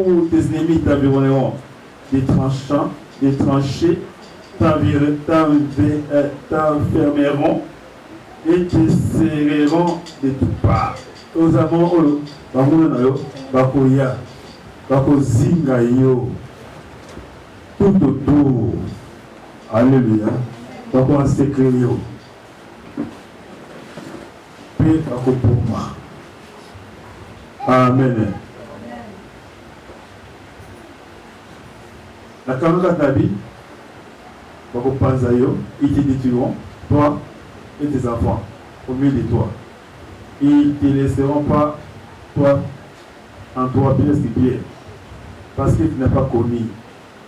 où tes ennemis t'environneront des tranchées t'enfermeront et te serreront de toutes parts. Aux amants, bakoya, bakozinga yo, tout autour. Alléluia. Bako en secret yo. Paix bako pour moi. Amen. La caméra d'habit, bako panza yo, ils te détruiront, toi et tes enfants, au milieu de toi. Ils ne te laisseront pas, toi, en toi, pièces de pierre, parce que tu n'as pas connu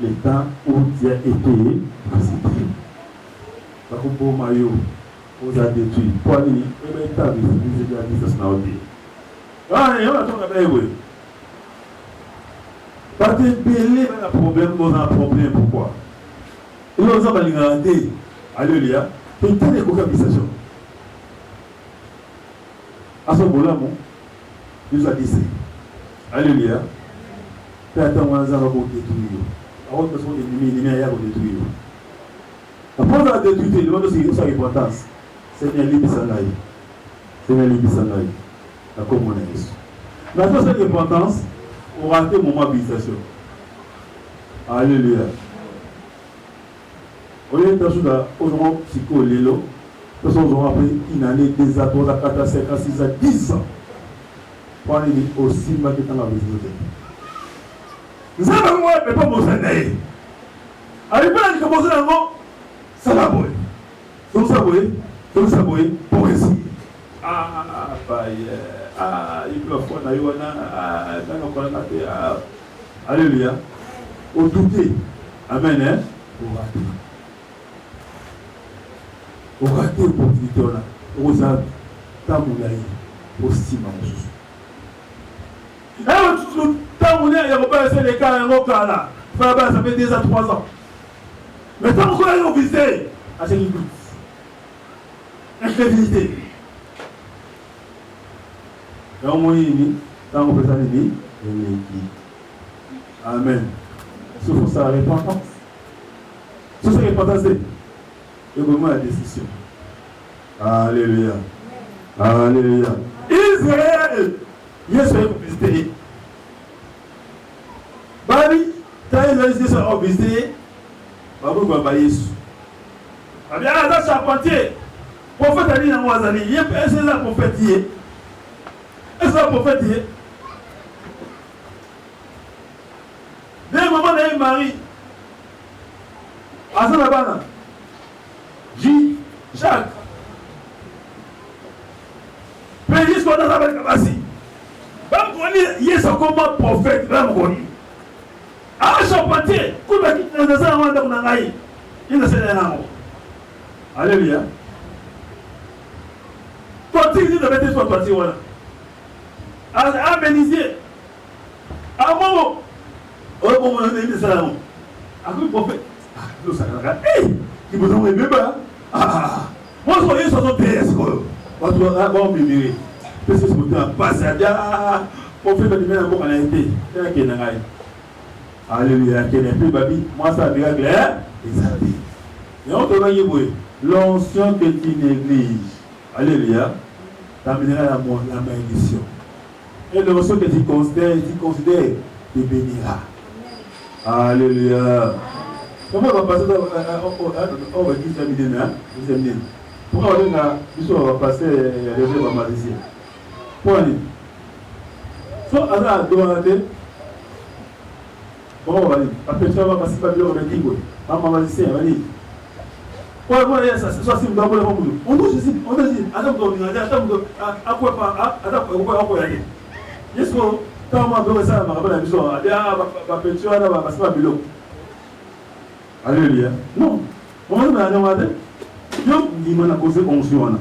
le temps où tu as été visité. Bako pour mayo, vous a détruit. Pour aller, et bien, tu as visité la distance na ôté. Ah, il y a un truc parce que belé a un problème, on a un problème, pourquoi? Et nous avons regardé, alléluia, et tant de cocabisations. À ce moment-là, nous avons dit, alléluia, puis attends, on va détruire. Alors que ce sont des ennemis, il y a détruire. Après, on a détruit, il demande aussi sa repentance. Seigneur, libère-la. Seigneur, libère-la. La commune est ici. Maintenant, cette repentance, on raté mon moment d'habitation. Alléluia. On est dans le moment psycho-lélo. Parce qu'on aura pris une année, 2 ans, 3 ans, 4 ans, 5 ans, 6 ans, 10 ans. Pour aller aussi mal que dans la visibilité. Nous avons mais pas mon Seigneur. Arrivé à commencer à l'avant, ça va bouer. Donc ça bouer, pour essayer. Ah, il peut faire alléluia. Au douter. Amen. Hein? Au raté l'opportunité. Au raté tamoulaï. Au stima. Et au tamoulaï, il y a pas laissé les cas en cas là. Ça fait 2 à 3 ans. Mais tant qu'on a visité, à ce niveau. Incrédulité. Et au moins, tant qu'on peut s'en aider, amen. Sauf sa repentance. Sauf sa repentance, c'est le moment de la décision. Alléluia. Alléluia. Israël, il y a ce que vous visitez. Bali, quand ils ont visité ça, visité, Babou va Yesu. Ah bien, là, c'est charpentier. Prophète a dit dans Moazali, est-ce que c'est un prophète hier? Est-ce que c'est un prophète hier? Dès le moment où il y a Marie, à Sanabana, Jacques, mais jusqu'à ce qu'on a avec Kabassi, il y a ce comment prophète, ah, charpentier, il ne sait rien. Alléluia. Toi, tu dis de mettre toi, tu vois. À bénisier. À moi, oh, mon ami, c'est là. À quoi le prophète? Ah, nous, ça va. Hé, qui vous ont aimé, bah? Ah, moi, je voyais sur son PS, quoi. On doit avoir un bébé. Parce que ce que tu as passé à dire, prophète, tu m'as dit, on a été. C'est un qui alléluia, qui n'est plus babi. Moi, ça a bien clair. Et on te va y voir. L'onction que tu négliges, alléluia, t'amènera la malédiction. Et l'onction que tu considères, te bénira. Alléluia. Comment on va passer on va dire ça, pourquoi on va passer les gens à Malaysie? Pourquoi aller? Soit on a demandé. Comment on va dire? Après ça, on va passer par le bureau de Dingo. On va dire, on va dire. Ouais, ça, soit si vous avez un peu. On doit dire, attends, on va dire, yes, quand on va ça, on va dire, on va dire, alléluia. Non. On va dire, on va dire, yo, il m'a causé onction.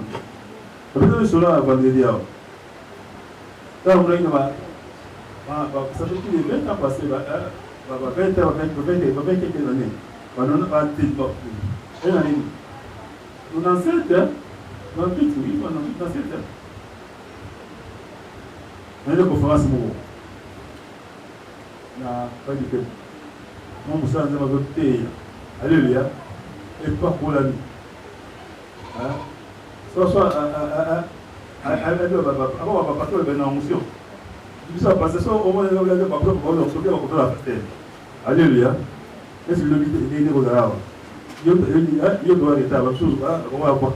Peut-être que cela va dire, là, on va dire, ça fait qu'il est 20 ans passé, 20 ans, 20 quelques années. On a une année. Nous dans 7 ans, dans 8, oui, dans 7 ans. On a une conférence pour pas du tout. Mon moussa n'a pas voté. Alléluia. Et pas pour la vie. Soit, avant, on va pas faire une émotion. Ça passe, ça, au moins, on va faire la fête. Alléluia. Est-ce que le but est de regarder? Il doit arrêter la chose. On va voir.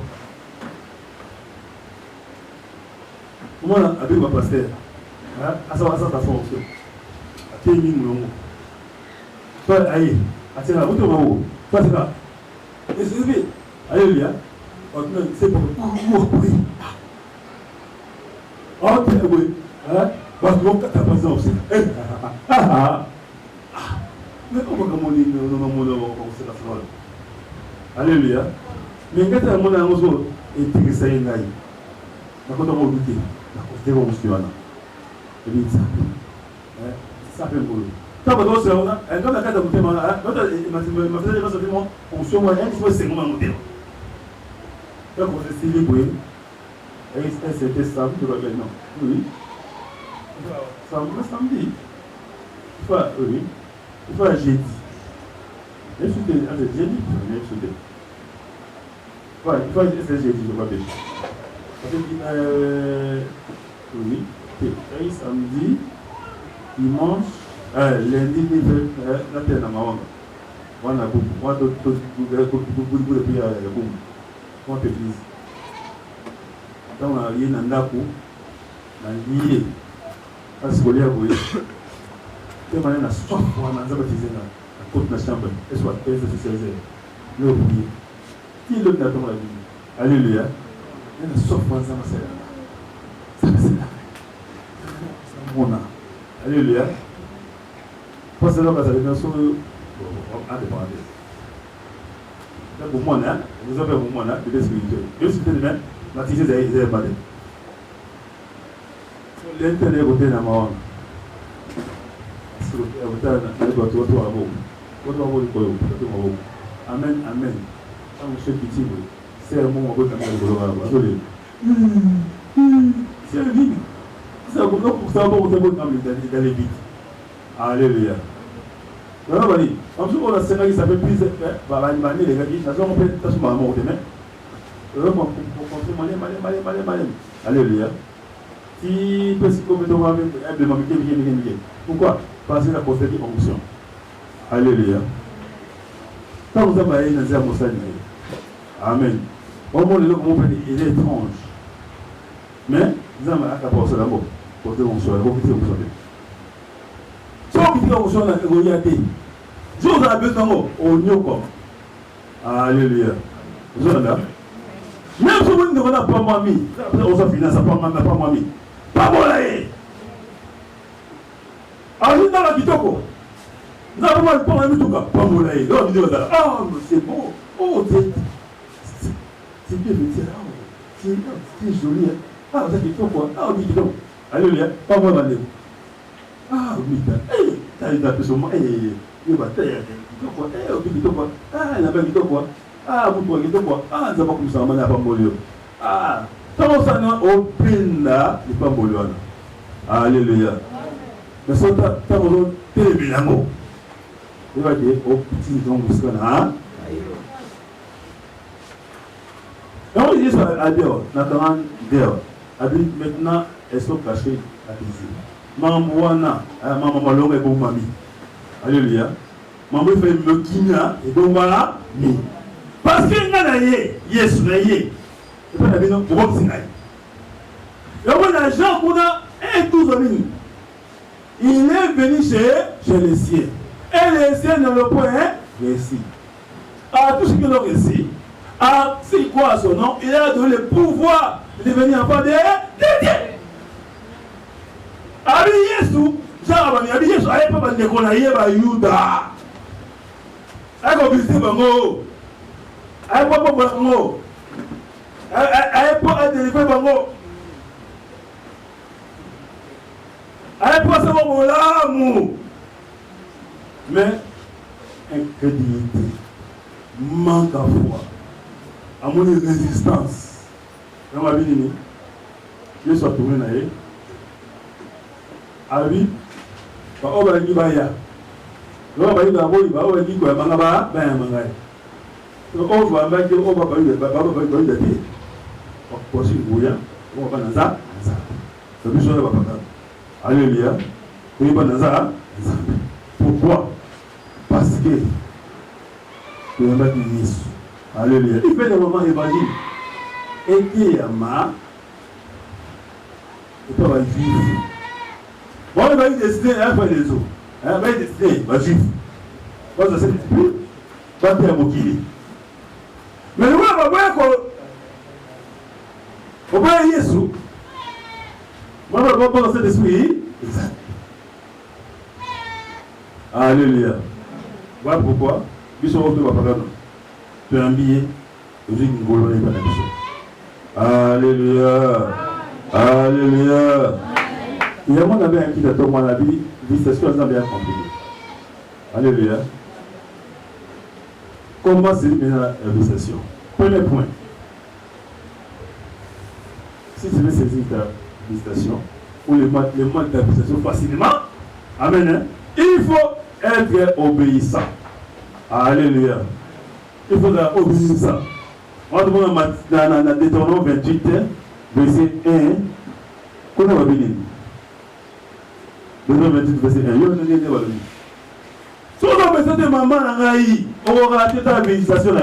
Comment avec ma pasteur? À ça, ça façon option. À tes mines, non. Toi, aïe, à tes la route, on va où? Toi, c'est là. Et c'est vrai. Alléluia. C'est pour oui. Ok, oui. Parce que tu as pas ça aussi. Mais comment on dit c'est la fleur? Alléluia. Mais quand tu as mon amour et tu es ça, il y a quand on va goûter, c'est bon, monsieur Anna. Et bien, ça fait beau. Quand on se rend, quand on a quand on fait ma faisait pas simplement, on se voit un peu c'est comment monter. Quand on s'est stylé pour eux, c'était samedi, tu vas bien, non? Oui. Samedi. Oui. Il faut un jeudi. Il faut un jeudi. Il faut un jeudi, je crois bien. Oui, c'est samedi, dimanche, lundi, la terre dans ma langue. On a beaucoup. On a tout de prière à la boum. On te dit. Quand on a rien dans la cour, on a lié. Parce qu'on y a voué. Tu as une soif pour un ange baptisé dans la côte de la chambre. Et soit 15 à 16 heures. Le oublié. Qui l'autre n'a pas la vie? Alléluia. Il y a une soif pour un ange baptisé. Ça va, c'est là. Mon âme. Alléluia. Parce que là, ça devient sur indépendant. Pour moi, vous avez pour moi, de l'espirituel. Dieu c'est le même, la tissée est balée. L'intérêt est côté dans ma langue. Amen, amen. Quand vous faites pitié, c'est un moment où vous avez c'est un vide. C'est un moment pour savoir où vous avez dans les vides. Alléluia. Non, non, vas-y. En tout cas, on a Sénat qui s'appelle plus Barani, les gars, qui n'ont pas fait ça sur ma mort demain. Alléluia. Si peut-être que vous avez pourquoi? Parce que la prophétie en fonction. Alléluia. Quand vous avez une montagne, amen. Au moins, il est étrange. Mais, vous avez un rapport sur la mort. Pour que vous soyez, vous pouvez vous sauver. Si vous soyez là, vous y allez. Si vous avez besoin de mort, on y est. Alléluia. Vous êtes là. Même si vous ne avez pas moi mis, on s'en finance, pas moi mis. Pas moi là. Alors, dans la kitoko. Nous avons pas moi mis tout cas. Pas moi là. Ah, c'est bon. Oh, c'est bien, c'est joli. Ah, vous avez kitoko. Ah, oui, kitoko. Alléluia. Pas moi là. Ah, oui, t'as une personne. Il va taire. Kitoko. Kitoko. Ah, il a pas kitoko. Ah, vous pouvez kitoko. Ah, nous avons comme ça, on n'a pas molio. Ah, comment ça n'a aucun là, il n'est pas molio. Alléluia. Mais ça, t'as besoin de télévision. Il va dire au petit nom de ce qu'on a. Et on dit ça à Dieu, notamment Dieu. Maintenant, elles sont cachées à ici. Maman, maman, l'homme est bon, mamie. Alléluia. Maman fait me kina et donc voilà. Parce qu'il y a yes, et puis il y a des gens qui vont s'y aller. Et on a Jean qui a un tous amis. Il est venu chez les siens. Et les siens ne le point réussi. À tout ce qu'il a réussi, à c'est quoi son nom, il a donné le pouvoir de devenir enfant de Dieu. Abi Yesu, Jean Abi Yesu, il n'y a pas de décoller par Yuda. Il a visité Bango. Il n'y a pas de Bango. Il n'y a pas de délivrer Bango. Il n'y a pas de savoir l'amour. Mais, incrédulité, manque à foi, à mon résistance. Dans ma vie, je suis tourné dans les. Ah oui, Ba oba ni ba ya. Lo ba ni ba bo ba oba ni ko manga ba ba ya manga. So o va ba ke oba ba ba ti. O ko si buya. O ba na za. So bi so ba ba. Alléluia. Oui ba na za. Pourquoi? Parce que tu es battu Jésus. Alléluia. Il fait des moments évangile. Et qui est ma et toi va vivre. Bon, il va y destiné à faire des eaux. Il va y destiné, va vivre. Moi, ça c'est plus. Pas faire Mokili. Mais nous, on va voir qu'on va y Jésus. Moi, on va voir cet esprit. Exact. Alléluia. Voilà pourquoi. Bishop of the Papagano. Tu as un billet. Tu dis que vous n'avez pas d'ambition. Alléluia. Alléluia. Il y a mon ami qui a tombé dans la vie, visitation a bien compris. Alléluia. Comment c'est maintenant la visitation? Premier point. Si tu veux saisir ta visitation, ou les modes de la visitation facilement, amen, hein? Il faut être obéissant. Alléluia. Il faut être obéissant. On demande dans Deutéronome 28, verset 1, qu'on va bénir. Deutéronome 28, verset 1. Yo, nous sommes bénis. Si on a besoin de maman, on va rater ta visitation.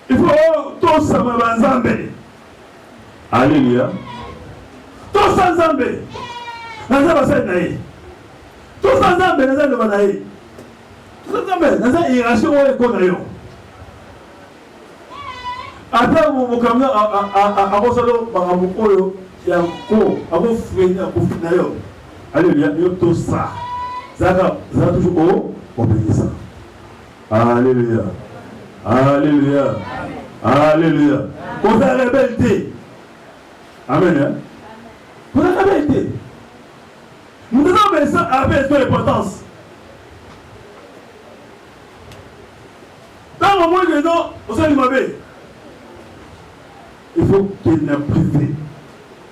Il faut tout ça, Zambé. Alléluia. Tout ça, Zambé. Tout ça, Zambé. Tout ça, Zambé. Dans une hiérarchie, on est connu. Après, on va à Rosalo, à Mokoyo, il y a un cours, à vos frères, à vos frères. Alléluia, il y a tout ça. Ça va toujours obéissant. Alléluia. Alléluia. Alléluia. Pour la rebelle. Amen. Pour la rebelle. Nous devons obéir avec son importance. Dans le moment que nous, au sein du Mabé, il faut qu'il y ait un privé.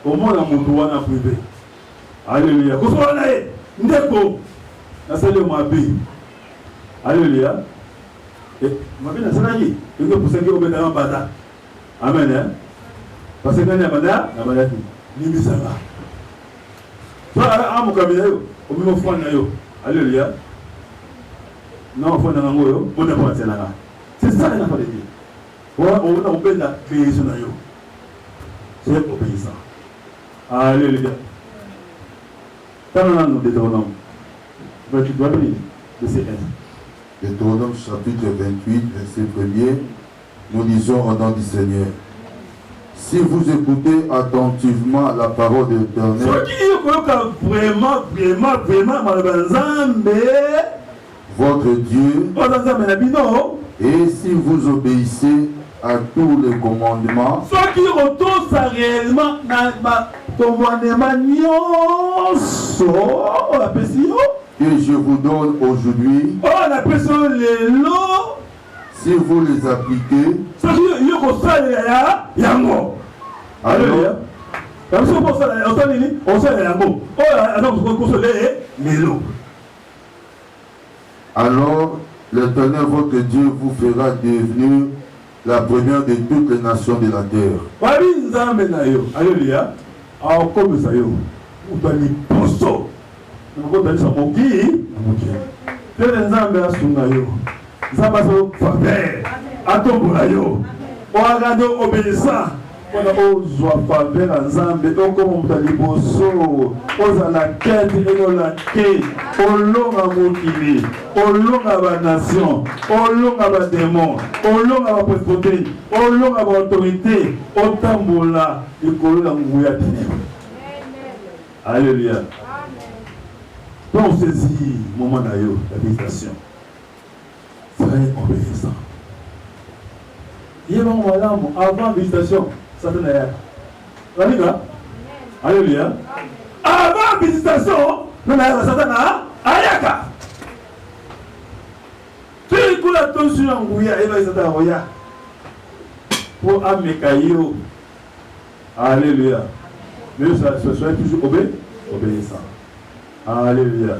Au moins, on a mon droit à privé. Alléluia. Qu'on soit là, Ndeko, dans celle de Mabé. Alléluia. Et Mabé, dans celle-là, il faut pour ça qu'il y ait un bada. Amen. Parce que quand il y a un bada, il y a un bada. Il y a un bada. Soit à mon cabinet, au même fois, alléluia. Non, il faut que on ne pas là. C'est ça qu'il a fallu dire. On a obéi la création. C'est obéissant. Alléluia. Quand on a nous Deutéronome, tu dois venir de ces 1. Deutéronome chapitre 28, verset 1er, nous disons au nom du Seigneur. Si vous écoutez attentivement la parole de l'Éternel, votre Dieu, et si vous obéissez à tous les commandements que je vous donne aujourd'hui, si vous les appliquez, alléluia. Alors l'Éternel votre Dieu vous fera devenir la première de toutes les nations de la terre. Alléluia. On a besoin faveur en Zambie, donc comme on t'a dit bonsoir, on a la quête et on la quête, on l'a motivé, on l'a la nation, on l'a la démon, on l'a la présidente, on l'a l'autorité, on tambola, et qu'on l'a mouillé. Alléluia. Donc saisis le moment d'ailleurs, la méditation. Soyez obéissant. Il y a un moment avant la méditation. Satan est là. Alléluia. Avant la visitation, nous avons Satan à tu écoutes attention à Ngouya et là, Satan Roya. Pour Amekayo. Alléluia. Mais soyez toujours obéissant. Alléluia.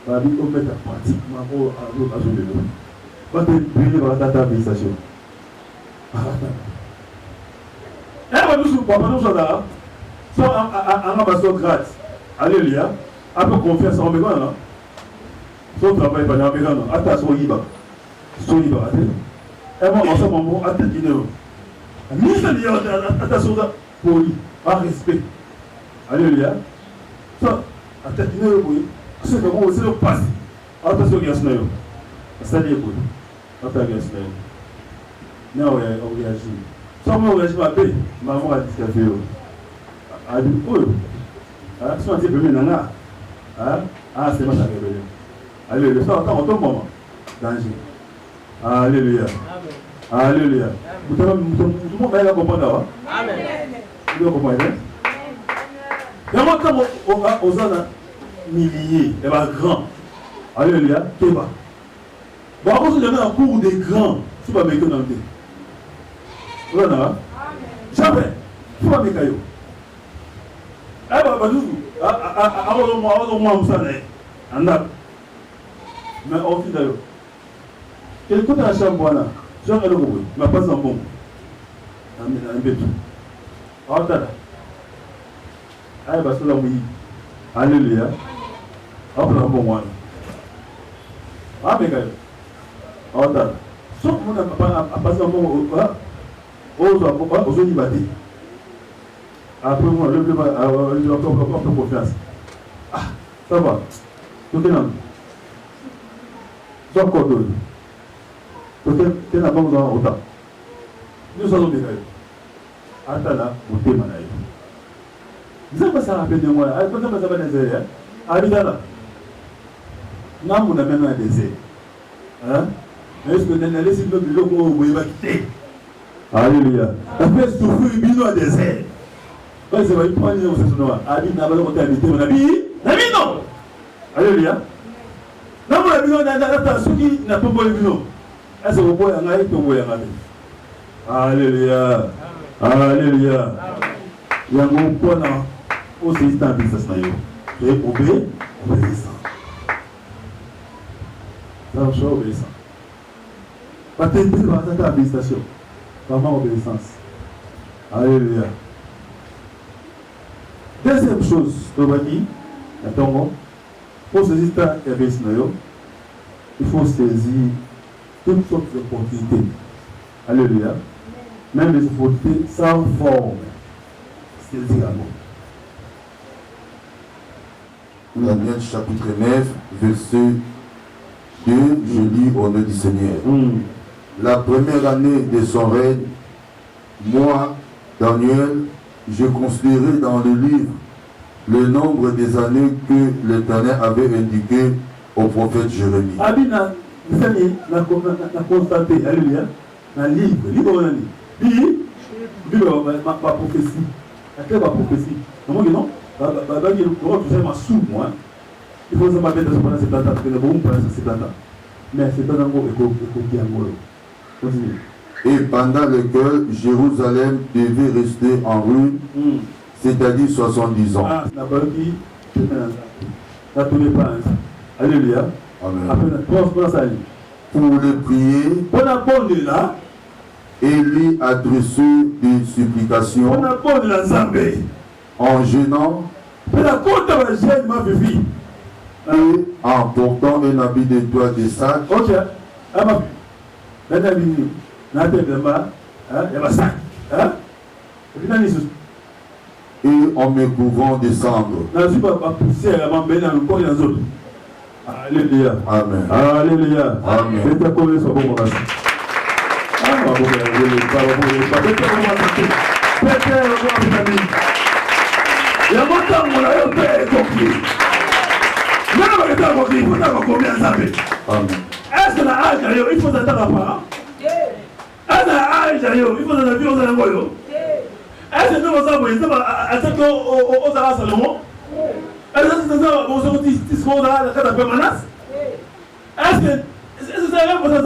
La vie au fait pratiquement au jour de l'eau. Quand tu es brûlé par ta administration. Et on nous souhaite, papa, nous sommes là. Soit en ambassadeur grâce. Alléluia. Un peu confiance en Bégan. Son travail par Bégan. Attention, Iba. Son Iba. Et moi, en ce moment, attention. Attention, poli, par respect. Alléluia. Ça, attention, oui. C'est que vous aussi le passé. Attention, il y a ce nom. C'est-à-dire, attention, il y a ce nom. Non, on réagit. Sans moi, on réagit ma paix. Maman a dit ce qu'elle fait. Ah, du coup, si on dit que maintenant, c'est moi qui ai révélé. Alléluia. Ça, attends, on tombe moment. Danger. Alléluia. Alléluia. Tout le monde va comprendre. Amen. Vous comprenez? Et moi, quand on a milliers, et bien grand. Alléluia. Qui va? Bon, après, on a un cours des grands. Tu vas mettre dans le thé. Vous voyez? Jamais. Tu vas mettre caillou. Eh bien, avant moi, on s'en est. En a. Mais on finit d'ailleurs. Quel côté à la chambre là? Jean est le gros, mais pas un bon. Un bébé. Ah, t'as là. Ah, bah, c'est là, oui. Alléluia. Ah, c'est un bon one. Ah, mais quand même. Ah, t'as là. Sauf que mon a passé un bon. Aux universités. Après, moi, le plus bas, encore confiance. Ah, ça va. Tout est là. Soit quoi d'autre? Peut-être que la banque dans autant. Nous sommes des gars. Attends là, vous t'aimez là. Vous savez pas ça rappelle de moi là. Vous savez pas ça va des airs. Habitez là. Nous on a maintenant un désert. Hein? Mais est-ce que nous allons laisser le bureau pour vous va quitter? Alléluia. La paix souffre du bureau à désert. Ouais, c'est vrai, il prend les gens ce noir. Habite n'a pas le côté habité mon ami. N'ami non. Alléluia. Non, mon ami non, ceux qui n'a pas le bureau. Est-ce que vous pouvez en aller tomber en aller? Alléluia. Alléluia. Il y a un bon point aussi dans le business. Et obéissant. Ça va être obéissant. Pas t'aider dans ta administration. Vraiment obéissance. Alléluia. Deuxième chose, on va dire, attends, pour saisir ta administration, il faut saisir toutes sortes d'opportunités. Alléluia. Même les opportunités sans forme. C'est le diable. Daniel chapitre 9, verset 2, je lis au nom du Seigneur. La première année de son règne, moi, Daniel, je considérai dans le livre le nombre des années que l'Éternel avait indiqué au prophète Jérémie. Vous savez, la constaté, alléluia, dans le livre, ma prophétie. Quelle est ma prophétie? Non, non, il faut se mettre dans ce plan, c'est plata, parce que le bon plan, c'est plata. Mais c'est pas un mot écoqué en gros. Continue. Et pendant lequel Jérusalem devait rester en ruine, c'est-à-dire 70 ans. Ah, n'a pas dit, n'a tourné pas. Alléluia. Amen. Après, pour le prier, et lui adresser des supplications en gênant et en portant un habit de toile de sac. Ok. Et en me couvrant de cendres. Alléluia. Amen. Alléluia. Amen. Est-ce que la hache il faut attendre à part? Est-ce que la hache il faut attendre à vie aux Angoyo? Est-ce que nous avons attaqué aux Arabes Salomon? Est-ce que nous avons attaqué Manas? Est-ce que c'est rien pour ça?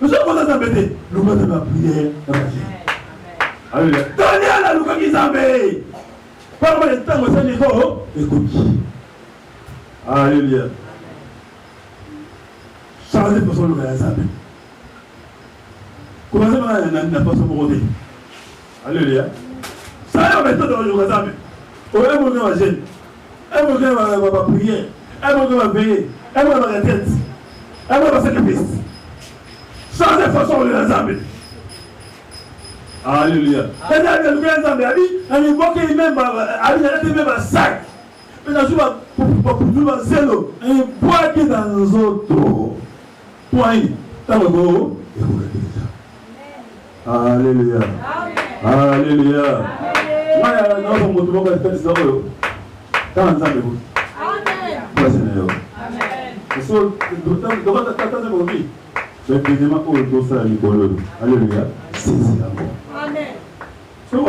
Nous sommes pour ça embêtés. Nous avons la prière. Alléluia. Daniel a Lucas qui s'embête. Par le temps, vous savez, écoute. Alléluia. Changer de façon de faire ça. Commencez par la façon de rôder. Alléluia. Ça y est, maintenant, on va faire ça. On va faire un jeune. On va prier. On va veiller. On va faire la tête. On va faire sacrifice. Changer de façon de faire ça. Alléluia. Et là, il y a un exemple, il voit qu'il même un sac. Mais là, je vais pour tout le zélo. Il boit qui dans nos autres. Point. T'as le beau. Alléluia. Alléluia. Moi, non, mon tour va faire ça. Quand on s'en vous. Amen. Seigneur. Amen. So, devant ta tête de vie. Je vais évidemment au dos ça Nicolas. Alléluia. C'est ça. Amen. So, on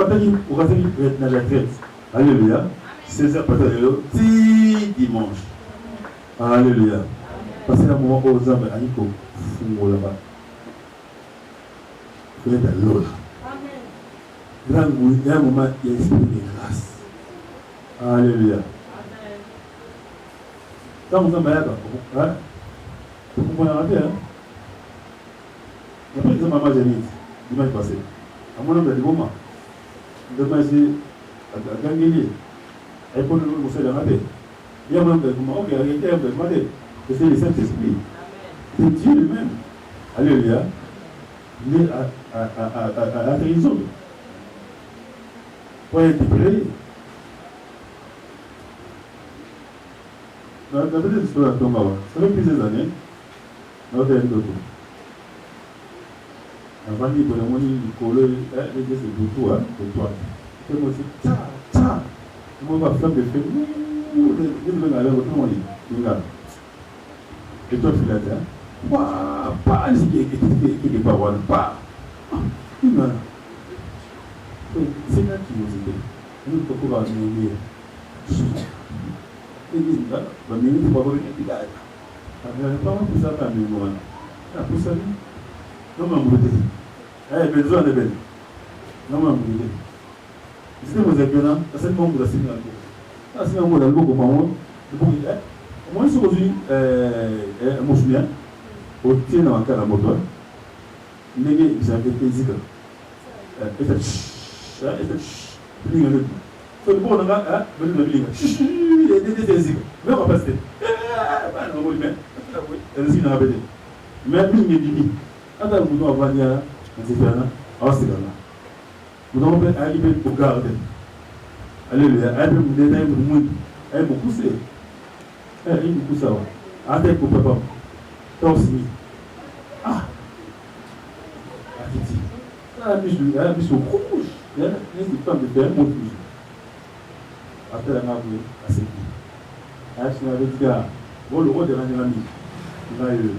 va dire être dans la traite. Alléluia. C'est ça peut-être le dimanche. Alléluia. Parce que à un moment où aux hommes Aniko fou là-bas. Faut être à l'eau là. Amen. Il y a un moment il y a l'esprit de grâce. Alléluia. Amen. Quand vous êtes malade, hein? Vous comprenez un peu, hein? Après, ils ont maman Janine, dimanche passé. À mon nom de moment, demain, j'ai à Ganguili. Et pour nous, vous savez, il y a un moment, ok, il y a un moment, c'est le Saint-Esprit. C'est Dieu lui-même. Alléluia. Il est à la trahison. Pour être prêt. Dans la petite histoire de Tonga, ça fait plusieurs années, dans le terrain de tout. Avant de dire, on dit, c'est pour toi, pour toi. Et moi, c'est ça. Moi, je vais faire des faits. Je vais aller au temps, et toi, tu l'as dit, pas ce qui est pas bon, pas. C'est là qui nous aide. Nous pouvons avoir une idée. Et dit, bah, mais il faut avoir une idée. Pas pour ça, pas mais moi. Pour ça, non, mais vous dites, besoin de belle. Non, mais vous dites. Si vous êtes bien, c'est le moment de la signature. C'est un mot dans le beaucoup moins. Moi, je suis aujourd'hui, mon souvenir, au pied dans la carte à moto. Il y a un peu de physique. Et fait chut. Il y a un peu de so the boy na very very chut. Des physique. Mais on va passer. Pas non mais elle dit na bête. Mais puis il dit ata vous doit avoir ya c'est faire là. Ah c'est là. Vous devez peut arriver pour garder. Alléluia. Après vous devez vous moins. Beaucoup c'est il beaucoup ça va. Avec pour papa. Toi aussi. Ah. Atiti. Ah, bicho rouge. Il y a des femmes de faire mon rouge. Après la map, à ce qui. Ah, je suis avec gars. Bon, le roi de l'année ami. Il va y aller.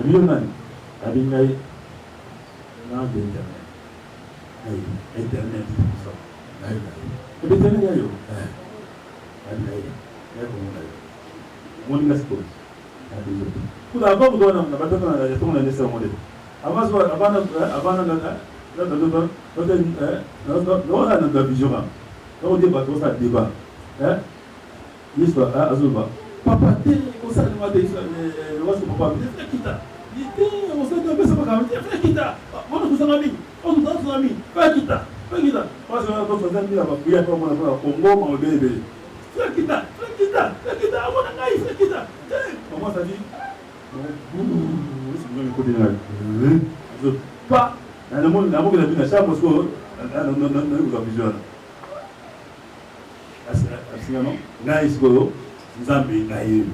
Il y a un ami. Internet. Et bien, il y a eu. Mon gaspille. Tout d'abord, vous donnez la bataille dans la gestion de l'essai modèle. Avant notre vision. On débat, on a débat. L'histoire, Azulba. Papa, on s'est demandé, papa, il quitta. On s'est demandé, c'est quitta. On nous a mis, on nous a mis, pas quitta. Parce que notre famille a prié pour moi, on va au bébé. Quitta, on a quitta. Comment ça dit? Pas le monde n'a pas vu la chambre parce que nous avons besoin. Asiano, Naïs Golo, Zambi Naï.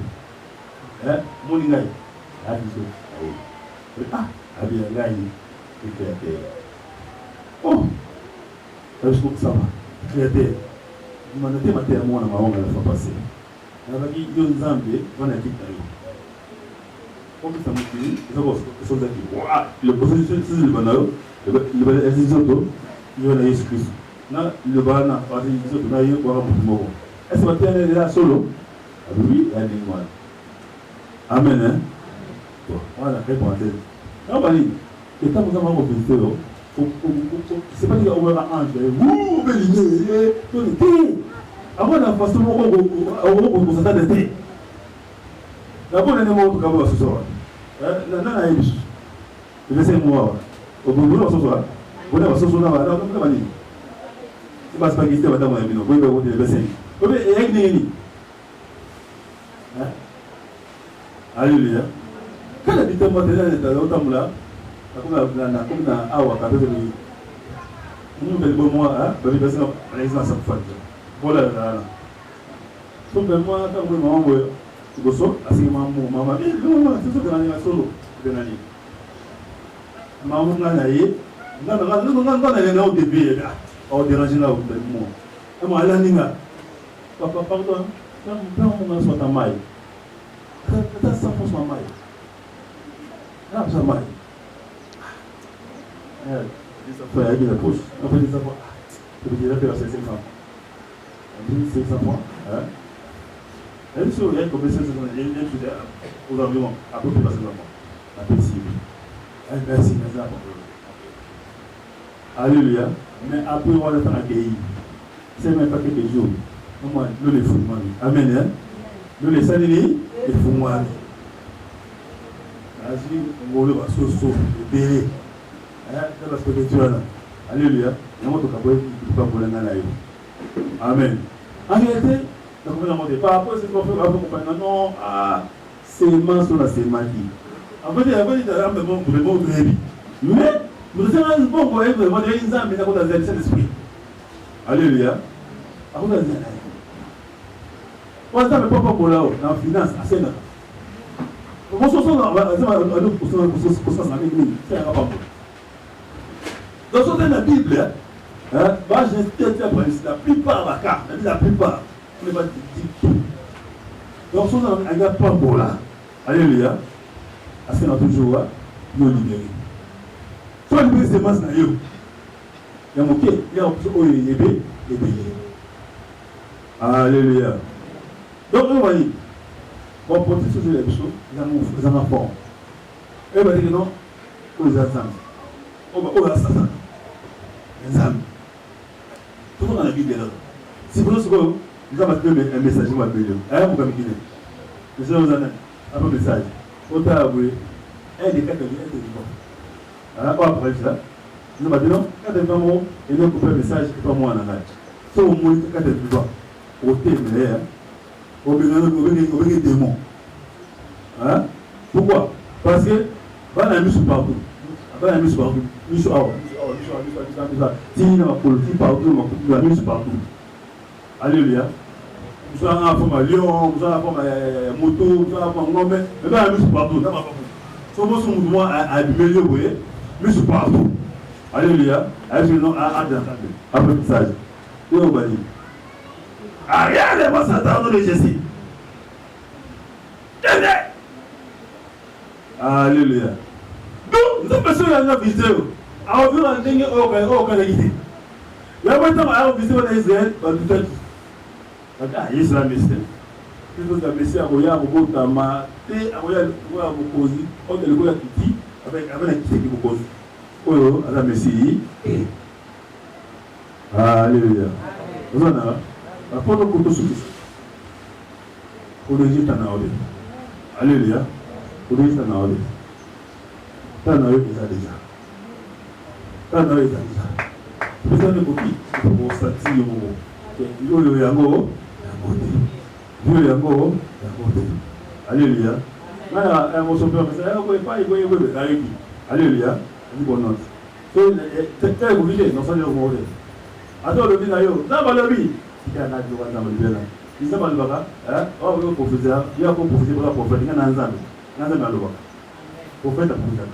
Moni Naï. Ah, Abia Naï. Oh, je trouve ça va. Créateur. Je m'en étais maté à moi dans ma maman la fois passée. Avec Yon Zambi, on a quitté. Ça le processus c'est le banal le exercice il y a Jésus Christ na le banal parce que il na y boire pour est-ce que tu es là solo oui il y a des mois amen hein voilà réponse non bali et quand vous avez visité c'est pas dire on va ange ouh béligné tout était avant la façon on s'attend d'être d'abord on est mort comme ça ce soir là je vais essayer moi au bout de ce soir on a ce soir là on va dire c'est pas spaghetti va dans moi bino oui on va dire oui et avec ni alléluia quand habite moi dans l'automne là comme na awa ka bebe ni nous bel bon moi bebe bese na raison ça fois voilà là so ben moi quand moi maman boy goso asi maman non c'est ça dans la solo de nani maman na ye na na au début là au déranger là au moi et moi là ninga papa pardon quand on soit en maille ça 100% maille là ça maille il y a une poche. On peut dire ça. Je veux dire que c'est 500 francs. On dit 500 francs. Même si on a comme 500 francs, il y a une chose aux environs. Après, on peut passer 500 francs. La petite. Merci, merci. Alléluia. Mais après, on va être accueilli. C'est même pas quelques jours. Nous les fous. Amen. Nous les saluons. Les fous. Vas-y, on va le voir. Sauf le bébé. Parce que tu as là. Alléluia. Amen. En réalité, par rapport à ce qu'on fait, non, c'est man sur la sémantique. En fait, il y a un peu de bon de vie. Mais, nous sommes un bon pour être vraiment des gens, mais nous avons des esprits. Alléluia. On a des on a pas pour là, dans la finance, à Sénat. On se sent dans la Bible, la plupart, la plupart, on n'est pas dit tout. Donc, on a pas pour là. Alléluia. Parce qu'on a toujours nous libéré. Soit libéré, c'est masse, il y a un moqué, il y a un peu de alléluia. Donc, on va dire, bon, pour toutes ces choses, ils en ont fort. Et on va dire non, on les attend. On va s'attendre. Les âmes. Tout le monde dans la Bible est là. Si vous nous avons un message, vous m'appelez. Vous m'appelez. Monsieur vous en un message. Au tas avoué, un des quatre est vivant. On va parler de ça. Nous avons dit non, quand il y a un mot, il y a un message qui est pas moi en anglais. Si au moins, quand il y a un vivant, au thème, au béni des démons. Pourquoi? Parce que, on a mis sur partout. On a mis sur partout. Mis sur partout. Si il y a un politique partout, on a mis sur partout. Alléluia. Nous avons une forme à lion, nous avons une forme à moto, nous avons une forme à mais on a mis sur partout. Si on a un mouvement à milieu, vous voyez, mis sur partout. Alléluia. Avec le nom à après le message. Et on va dire. Rien ne va s'attendre de Jésus. Alléluia. Donc, nous avons besoin de visiter. Alors, nous avons dit aucun guide. Il y a maintenant à visiter Israël, islamiste. Nous avons essayé à voyager à Bogotama, et à voyager à Bokosi, on a le goût à Kiti, avec la Kiti qui Bokosi. Oh, à la Messie. Alléluia. Vous en avez. Pour nous couteaux sous pour les gîtes en ordre. Alléluia. Pour les gîtes en ordre. T'as un oeil déjà. T'as un oeil déjà. Vous avez beaucoup pour sortir au mot. Il y a un mot. Il y a un mot. Alléluia. Maintenant, un mot sur le message. Alléluia. Une bonne note. C'est très obligé. Non, ça n'est pas bon. Attends, le binayo. Ça va le vie. Il y a un autre qui va dans le bien. Il s'appelle le bac. Oh, le professeur. Il y a un professeur pour la prophète. Il y a un ensemble. Il y a un ensemble. Prophète à prophète.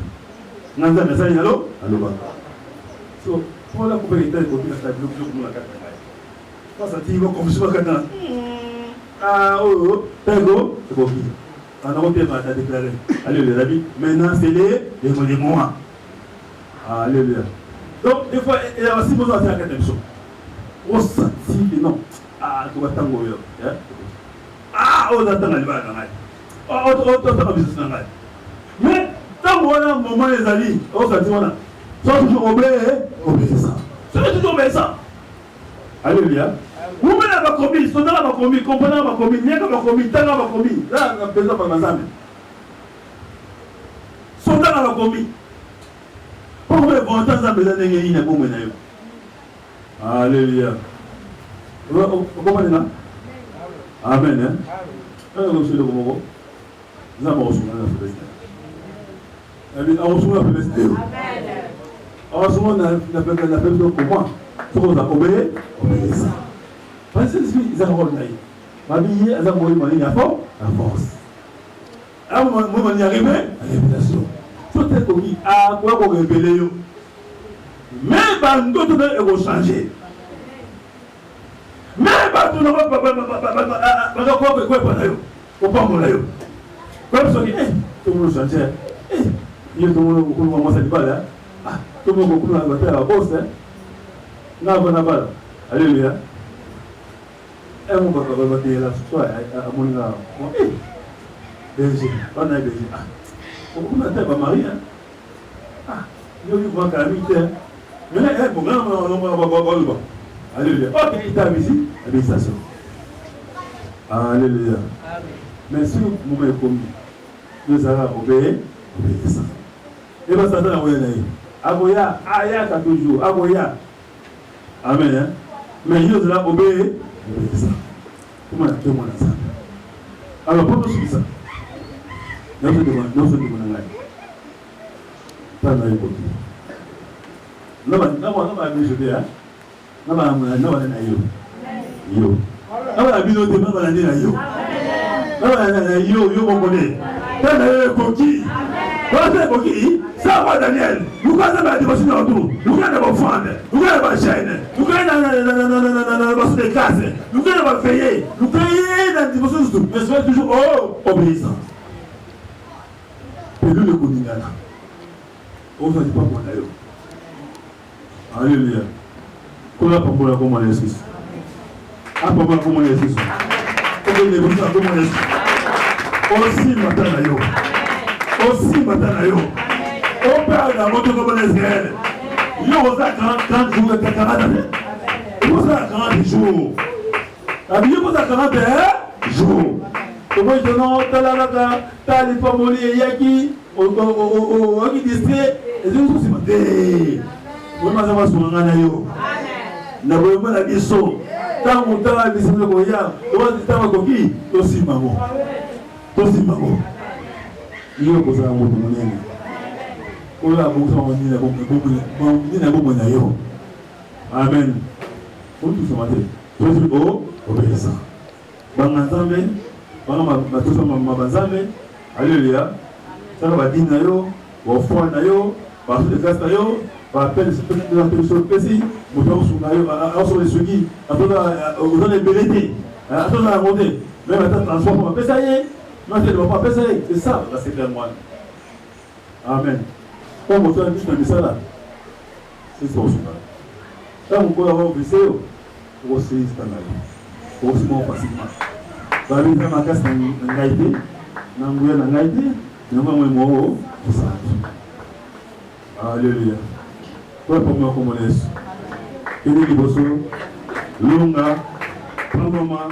Il y a un ensemble. Ça y est, allô? Allô, bac. So, pour la prophète, il y a un professeur qui a bloqué la carte. Ça dit, il va comme ça. Ah, oh, Pego, c'est bon. On a monté par ta déclaré. Alléluia, la Bible. Maintenant, c'est les mois. Alléluia. Donc, des fois, il y a aussi besoin de faire quelque chose. On sentit que non. Ah, tu vas t'engager. Ah, on attend le bas. On attend le business. Mais, tant qu'on a un moment, les amis, on sentit, on a. Sois toujours obéissant. Sois toujours obéissant. Alléluia. Vous mettez ma commis, soldat ma commis, comprenant ma commis, lien ma commis, tanga ma commis. Là, on a besoin de ma zame. Soldat ma commis. Pourquoi les volontaires ont besoin de gagner une bombe? Alléluia. Vous comprenez là? Amen. Hein? On a reçu le Congo. Nous avons reçu la Palestine. On a reçu la Palestine. On a reçu la Palestine comment? Il faut qu'on obéisse. Parce que c'est un rôle naïf. Ma vie, elle a moyen à force. À moi, on y arrive à révélation. Tout est commis à quoi qu'on révèle. Mais d'autres vont changer. Mais tout le monde va alléluia. Et mon papa va dire la soirée à mon gars. Berger, pas d'un berger. On a pas marié. Ah, il y a eu un caractère. Mais là, mon grand, on va. Alléluia. Ok, il t'a ici, l'habitation. Alléluia. Mais si vous m'avez commis, nous allons obéissant. Et bien, ça donne un moyen d'aller. Aboya, aya, t'as toujours. Aboya. Amen. Hein? Mais nous allons obéissant. Comment on a demandé ça? Alors, pour nous, ça. Nous sommes demandés. Pas dans les côtés. Non, je hein? Non, ça va Daniel, nous avons la dévotion dans tout, nous avons fendre, nous avons la chaîne, nous avons des cases, nous avons veiller, nous avons la dévotion de tout, mais soyez toujours obéissant. Et nous le connaissons là. On ne dit pas pour d'ailleurs. Alléluia. Comment on a comment on est ici? Ah, comment on est ici? Comment on est ici? Aussi matin d'ailleurs. Aussi matin d'ailleurs. On parle d'un mot comme on est Israël. Il y a 40 jours et 40 années. Il y a 40 jours. Il y a 41 jours. Comment ils disent t'as les femmes il y a qui distrait. Et je vous dis, vous m'avez dit, na boyema na biso tango tala bisimile ko ya to tama ko ki to simango iyo ko za mo monene ola mo so ni na bo na yo amen on tout ce matin to obéissant banga nzambe banga batoso mabazambe alléluia ça va dina yo wa foi na yo ba de grâce na yo ba appel de la personne précis moto sunayo aso lesugi atola ozone belete atola monter même attendre transport pour pesa yé non c'est pas pesa yé c'est ça la secret moi amen comme moto dit que ça là c'est ça aussi quand on peut avoir visé au aussi standard aussi bon facilement ba lui faire ma casse na ngaité na nguya na ngaité na ngwa mo ça alléluia. Quoi pour moi comme on est? Et les bossos, longa, prends moment.